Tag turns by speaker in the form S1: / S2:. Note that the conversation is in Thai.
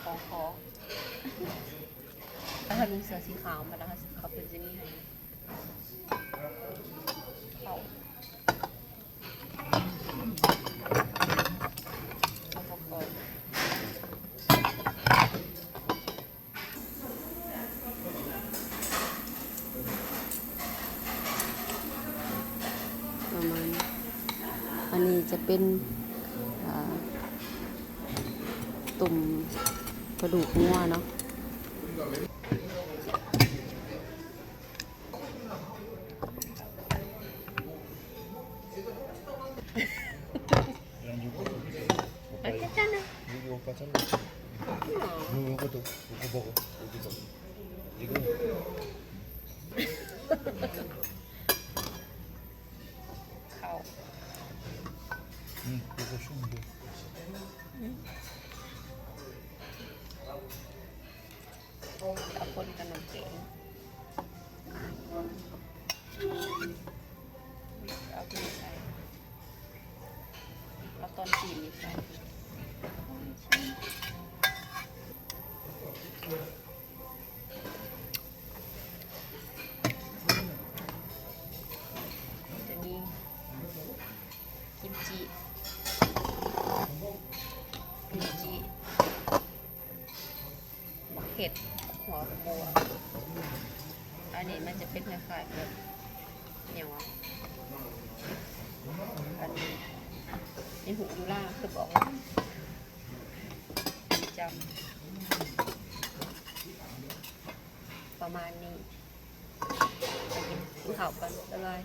S1: ของคอแล้วถ้ามีเสือสีขาวมาแล้วเขาเป็นจะนี่ให้เขาประมาณอันนี้จะเป็นตุ่มกระดูกงัวเนาะ
S2: 이거 오빠 잘라. 이것도 이거 먹어. 여기서 이거.
S1: ข้าว
S2: 이거 쉬운데.
S1: เอาคนขนมเก๋เอาที่ใส่เอาตอนจีนนี่ใส่จะมีกิมจิเห็ดหัวบัวอันนี้มันจะเป็นคล้ายๆแบบอย่างวะอันนี้ในหูยูล่าคือบอกว่าจำประมาณนี้ไปกินข้าวกันบ๊ายบาย